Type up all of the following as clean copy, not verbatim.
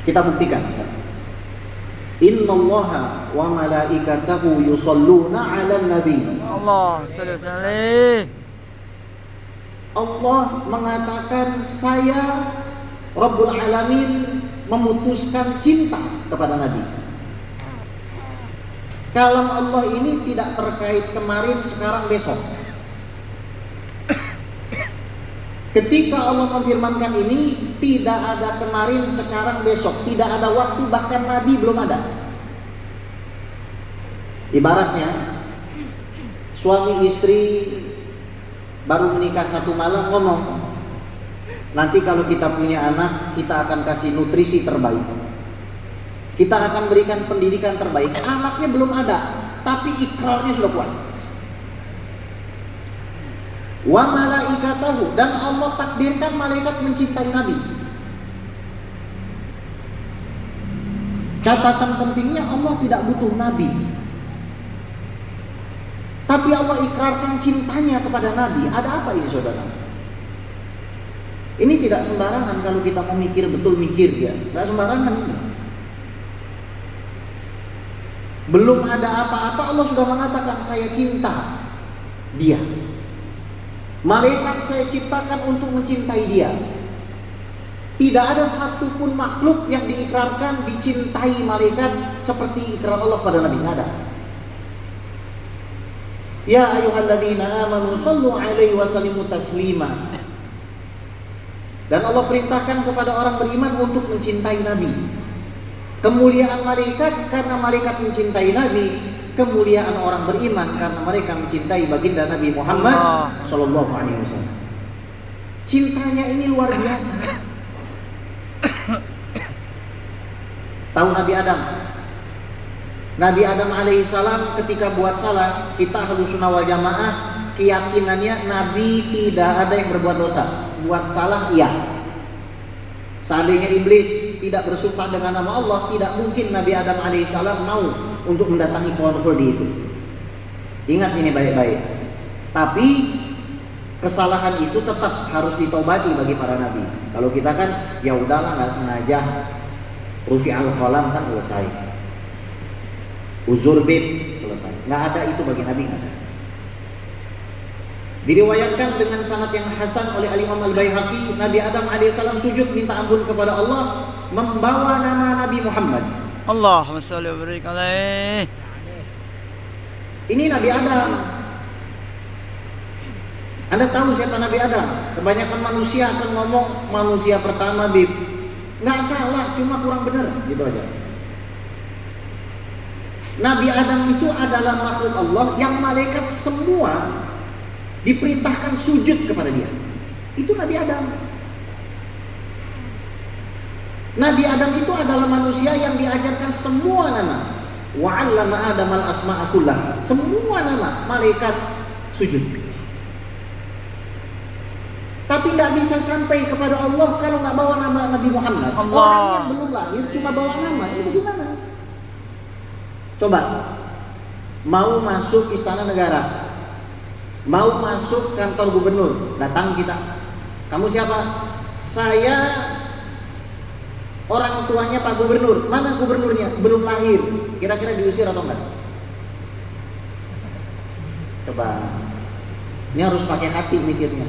Kita buktikan sekarang. Innallaha wa malaikatahu yusholluna 'alan nabi. Allah sallallahu alaihi. Allah mengatakan, saya Rabbul Alamin memutuskan cinta kepada Nabi. Kalam Allah ini tidak terkait kemarin, sekarang, besok. Ketika Allah memfirmankan ini, tidak ada kemarin, sekarang, besok. Tidak ada waktu, bahkan Nabi belum ada. Ibaratnya suami istri baru menikah satu malam ngomong, nanti kalau kita punya anak, kita akan kasih nutrisi terbaik, kita akan berikan pendidikan terbaik. Anaknya belum ada, tapi ikrarnya sudah kuat. Wa malaikatahu, dan Allah takdirkan malaikat mencintai Nabi. Catatan pentingnya, Allah tidak butuh Nabi, tapi Allah ikrarkan cintanya kepada Nabi. Ada apa ini, saudara? Ini tidak sembarangan. Kalau kita mau mikir, betul mikir ya, nggak sembarangan ini. Belum ada apa-apa, Allah sudah mengatakan, saya cinta dia. Malaikat saya ciptakan untuk mencintai dia. Tidak ada satupun makhluk yang diikrarkan dicintai malaikat seperti ikrar Allah pada Nabi. Nggak ada. Ya ayyuhalladzina amanu shallu alaihi wa sallimu taslima. Dan Allah perintahkan kepada orang beriman untuk mencintai Nabi. Kemuliaan malaikat karena malaikat mencintai Nabi, kemuliaan orang beriman karena mereka mencintai baginda Nabi Muhammad sallallahu alaihi wasallam. Cintanya ini luar biasa. Tahu Nabi Adam? Nabi Adam alaihissalam ketika buat salah, kita Ahlus Sunnah wal Jamaah keyakinannya Nabi tidak ada yang berbuat dosa. Buat salah iya. Seandainya iblis tidak bersumpah dengan nama Allah, tidak mungkin Nabi Adam alaihissalam mau untuk mendatangi pohon khuldi itu. Ingat ini baik-baik. Tapi kesalahan itu tetap harus ditobati bagi para nabi. Kalau kita kan ya udahlah, nggak sengaja, rufi'al qalam kan selesai, uzur bib selesai. Nggak ada itu bagi nabi, nggak ada. Diriwayatkan dengan sanad yang hasan oleh Al-Imam Al-Baihaqi, Nabi Adam alaihissalam sujud minta ampun kepada Allah membawa nama Nabi Muhammad. Allahumma shalli wa barik alaihi. Ini Nabi Adam. Anda tahu siapa Nabi Adam? Kebanyakan manusia akan ngomong manusia pertama, bib. Nggak salah, cuma kurang benar, gitu aja. Nabi Adam itu adalah makhluk Allah yang malaikat semua diperintahkan sujud kepada dia. Itu Nabi Adam. Nabi Adam itu adalah manusia yang diajarkan semua nama. Wa 'allama Adamal asma'a kullaha. Semua nama malaikat sujud. Tapi tidak bisa sampai kepada Allah kalau nggak bawa nama Nabi Muhammad. Allah. Orang yang belum lahir cuma bawa nama. Ini bagaimana? Coba, mau masuk istana negara, mau masuk kantor gubernur, datang kita. Kamu siapa? Saya orang tuanya Pak Gubernur. Mana gubernurnya? Belum lahir. Kira-kira diusir atau enggak? Coba. Ini harus pakai hati mikirnya.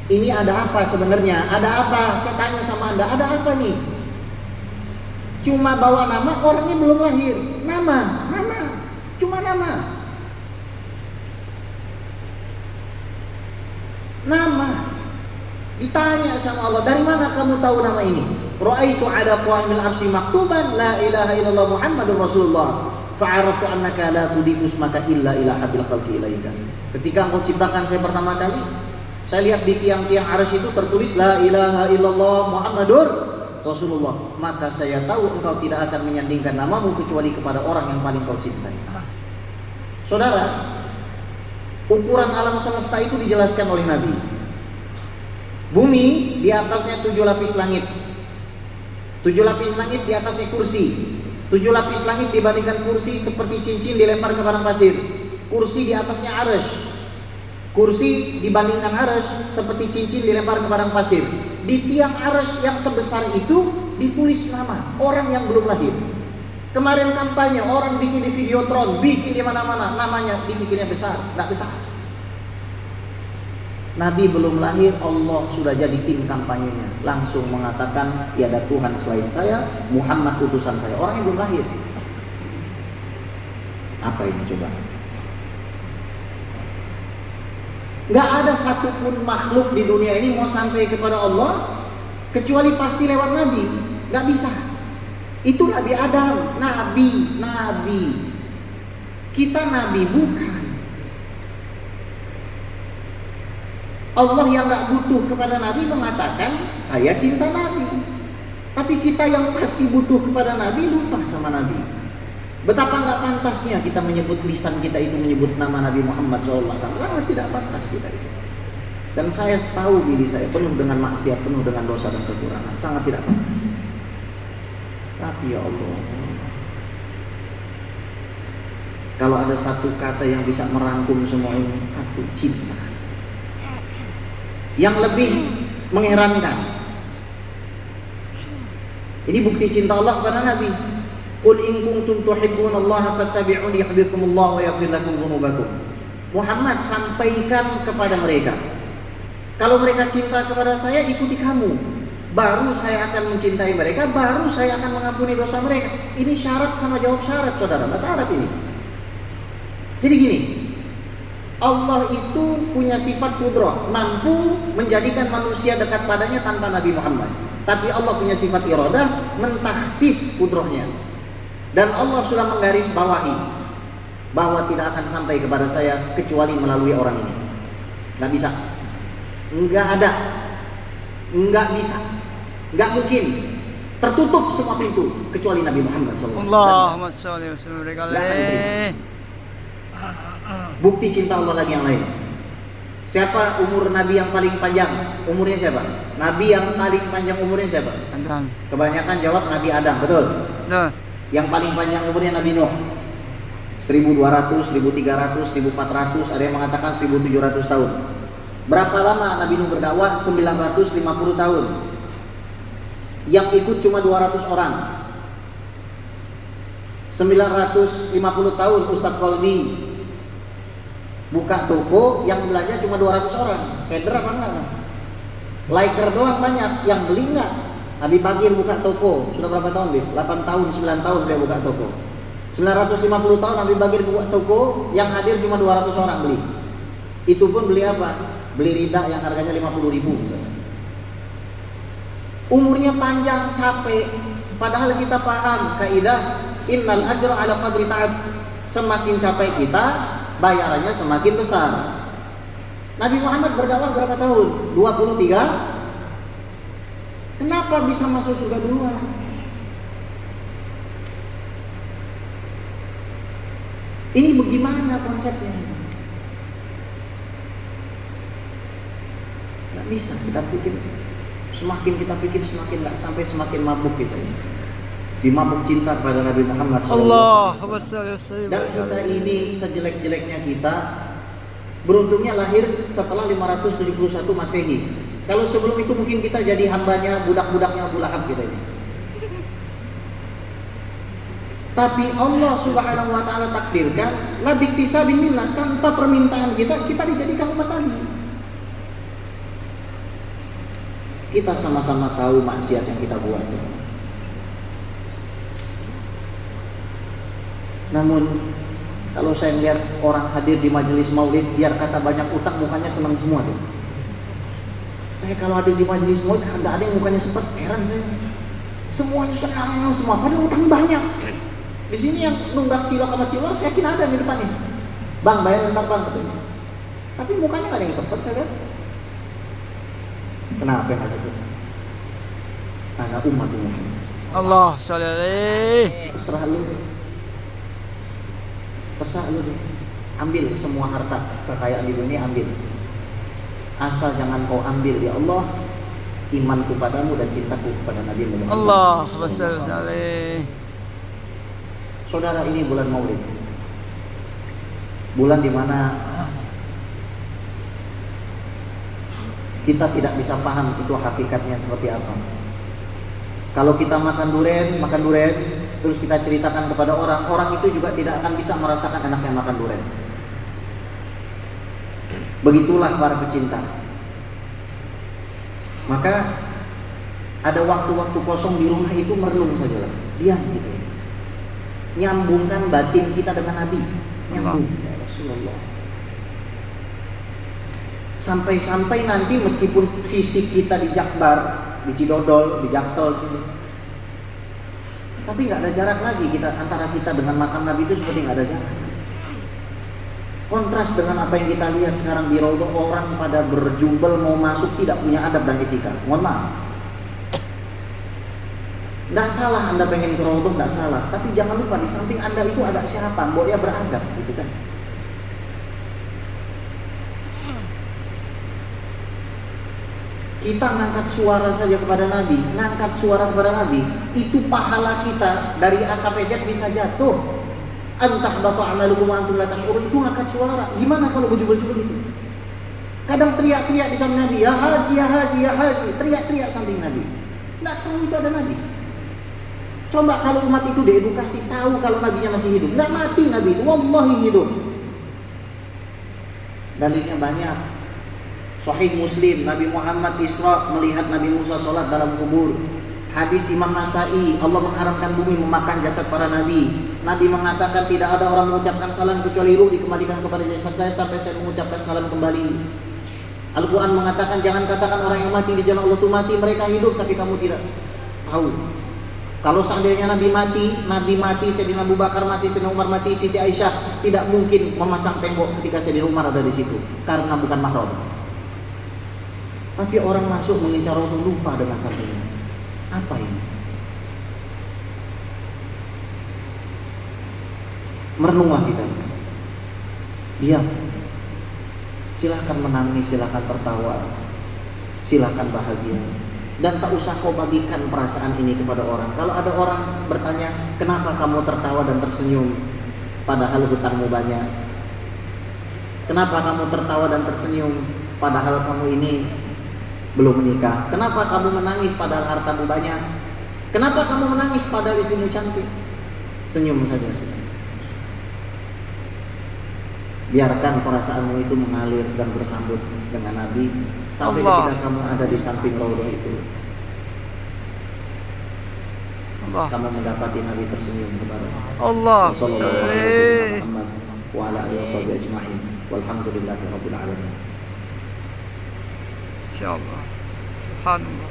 Ini ada apa sebenarnya? Ada apa? Saya tanya sama Anda, ada apa nih? Cuma bawa nama, orangnya belum lahir. Nama. Cuma nama. Ditanya sama Allah, dari mana kamu tahu nama ini? Ra'aitu 'ala qa'imil arsy maktuban la ilaha illallah Muhammadur Rasulullah. Fa'araftu annaka la tudifu ismaka illa ila habil khalqi ilaika. Ketika engkau ciptakan saya pertama kali, saya lihat di tiang-tiang arsy itu tertulis la ilaha illallah Muhammadur Rasulullah. Maka saya tahu engkau tidak akan menyandingkan namamu kecuali kepada orang yang paling kau cintai. Saudara, ukuran alam semesta itu dijelaskan oleh Nabi. Bumi di atasnya 7 lapis langit. 7 lapis langit di atasnya kursi. 7 lapis langit dibandingkan kursi seperti cincin dilempar ke padang pasir. Kursi di atasnya arsy. Kursi dibandingkan arsy seperti cincin dilempar ke padang pasir. di tiang arsy yang sebesar itu ditulis nama orang yang belum lahir. Kemarin kampanye orang bikin di Videotron, bikin di mana-mana, namanya dibikinnya besar, nggak besar. Nabi belum lahir, Allah sudah jadi tim kampanyenya, langsung mengatakan tiada Tuhan selain saya, Muhammad utusan saya. Orang yang belum lahir. Apa ini coba? Nggak ada satupun makhluk di dunia ini mau sampai kepada Allah kecuali pasti lewat Nabi. Nggak bisa. Itu Nabi Adam, Nabi. Kita Nabi bukan. Allah yang nggak butuh kepada Nabi mengatakan saya cinta Nabi. Tapi kita yang pasti butuh kepada Nabi lupa sama Nabi. Betapa nggak pantasnya kita menyebut, lisan kita itu menyebut nama Nabi Muhammad SAW. Sangat tidak pantas kita itu. Dan saya tahu diri saya penuh dengan maksiat, penuh dengan dosa dan kekurangan. Sangat tidak pantas. Tapi ya Allah, kalau ada satu kata yang bisa merangkum semua ini, satu, cinta. Yang lebih mengherankan, ini bukti cinta Allah kepada Nabi. Qul in kuntum tuhibbunallaha fattabi'uni yuhibbukumullah wa yaghfir lakum dzunubakum. Muhammad, sampaikan kepada mereka, kalau mereka cinta kepada saya, ikuti kamu. Baru saya akan mencintai mereka, baru saya akan mengampuni dosa mereka. Ini syarat sama jawab syarat, saudara. Bahasa Arab ini. Jadi gini, Allah itu punya sifat qudrah, mampu menjadikan manusia dekat padanya tanpa Nabi Muhammad. Tapi Allah punya sifat iradah, mentakhsis qudrahnya. Dan Allah sudah menggaris bawahi bahwa tidak akan sampai kepada saya kecuali melalui orang ini. Nggak bisa, nggak ada, nggak bisa, nggak mungkin. Tertutup semua pintu kecuali Nabi Muhammad SAW. Allahumma sholli wa sallim alaihi. Bukti cinta Allah lagi yang lain. Siapa umur Nabi yang paling panjang? Umurnya siapa? Nabi yang paling panjang umurnya siapa? Adam. Kebanyakan jawab Nabi Adam, betul? Betul. Yang paling panjang umurnya Nabi Nuh. 1200, 1300, 1400, ada yang mengatakan 1700 tahun. Berapa lama Nabi Nuh berdakwah? 950 tahun. Yang ikut cuma 200 orang. 950 tahun Ustadz Kolbi buka toko, yang belanja cuma 200 orang. Keder apa enggak kan? Liker doang banyak, yang beli enggak. Nabi Bagir buka toko, sudah berapa tahun Bib? 8 tahun, 9 tahun dia buka toko. 950 tahun Nabi Bagir buka toko, yang hadir cuma 200 orang beli. Itu pun beli apa? Beli rida yang harganya 50.000 misalnya. Umurnya panjang, capek. Padahal kita paham kaidah innal ajra ala qadri ta'ab. Semakin capek kita, bayarannya semakin besar. Nabi Muhammad berdakwah berapa tahun? 23. Kenapa bisa masuk surga duluan? Ini bagaimana konsepnya? Nggak bisa kita pikir. Semakin kita pikir semakin nggak sampai, semakin mabuk kita ini. Dimabuk cinta kepada Nabi Muhammad SAW. Allahumma sholli wa sallim. Dan kita ini sejelek-jeleknya kita, beruntungnya lahir setelah 571 Masehi. Kalau sebelum itu mungkin kita jadi hambanya, budak-budaknya Abu Lahab kita ini. Tapi Allah Subhanahu wa taala takdirkan la biktisabi minna, tanpa permintaan kita dijadikan umat Nabi. Kita sama-sama tahu maksiat yang kita buat semua. Namun kalau saya lihat orang hadir di majelis maulid, biar kata banyak utang, mukanya senang semua tuh. Saya kalau hadir di majelis maulid nggak ada yang mukanya sempat, heran saya. Semuanya senang semua, padahal utangnya banyak. Di sini yang nunggak cilok sama cilor, saya yakin ada di depan nih. Bang, bayar ntar bang, katanya. Tapi mukanya nggak ada yang sempat saya lihat. Kenapa nggak sempat? Anak umat Muhammad. Allah sholli alaihi. Terserah lu. Terserah lu deh. Ambil semua harta kekayaan di dunia, ambil. Asal jangan kau ambil ya Allah imanku padamu dan cintaku kepada Nabi Muhammad. Allahumma sholli alaihi. Saudara, ini bulan Maulid. Bulan di mana kita tidak bisa paham itu hakikatnya seperti apa. Kalau kita makan durian, terus kita ceritakan kepada orang, orang itu juga tidak akan bisa merasakan enaknya makan durian. Begitulah para pecinta. Maka ada waktu-waktu kosong di rumah itu merenung sajalah, diam gitu. Nyambungkan batin kita dengan Nabi, nyambung ya Rasulullah. Sampai-sampai nanti meskipun fisik kita di Jakbar, di Cidodol, di Jaksel sini, tapi nggak ada jarak lagi kita antara kita dengan makam Nabi itu, seperti nggak ada jarak. Kontras dengan apa yang kita lihat sekarang di Raudhah, orang pada berjubel mau masuk tidak punya adab dan etika. Mohon maaf. Nggak salah Anda pengen ke Raudhah, nggak salah. Tapi jangan lupa di samping Anda itu ada siapa, bahwa dia beradab, gitu kan? Kita ngangkat suara saja kepada Nabi, itu pahala kita dari A sampai Z bisa jatuh. Antah batu amalukum antum la tash'urun, itu ngangkat suara. Gimana kalau bejubel-jubel itu? Kadang teriak-teriak di samping Nabi, ya haji, ya haji, ya haji, teriak-teriak samping Nabi. Nggak tahu itu ada Nabi. Coba kalau umat itu diedukasi, tahu kalau Nabinya masih hidup. Nggak mati Nabi itu, wallahi hidup. Dalilnya banyak. Sahih Muslim, Nabi Muhammad Isra melihat Nabi Musa sholat dalam kubur. Hadis Imam Nasai, Allah mengharamkan bumi memakan jasad para nabi. Nabi mengatakan tidak ada orang mengucapkan salam kecuali ruh dikembalikan kepada jasad saya sampai saya mengucapkan salam kembali. Al-Quran mengatakan jangan katakan orang yang mati di jalan Allah itu mati, mereka hidup tapi kamu tidak tahu. Kalau seandainya Nabi mati, Sayyidina Abu Bakar mati, Sayyidina Umar mati, Siti Aisyah tidak mungkin memasang tembok ketika Sayyidina Umar ada di situ karena bukan mahram. Tapi orang masuk mengincar Raudhah lupa dengan sampingnya. Apa ini? Merenunglah kita. Diam. Silahkan menangis, silahkan tertawa, silahkan bahagia. Dan tak usah kau bagikan perasaan ini kepada orang. Kalau ada orang bertanya, kenapa kamu tertawa dan tersenyum padahal hutangmu banyak? Kenapa kamu tertawa dan tersenyum padahal kamu ini belum menikah? Kenapa kamu menangis padahal hartamu banyak? Kenapa kamu menangis padahal istrimu cantik? Senyum saja sudah. Biarkan perasaanmu itu mengalir dan bersambut dengan Nabi sampai ketika kamu ada di samping Raudhah itu. Kamu mendapati Nabi tersenyum kepada Allah. Sallallahu alaihi Muhammad wa ala alihi washabihi ajma'in. Walhamdulillahirabbil alamin. Insyaallah. Subhanallah.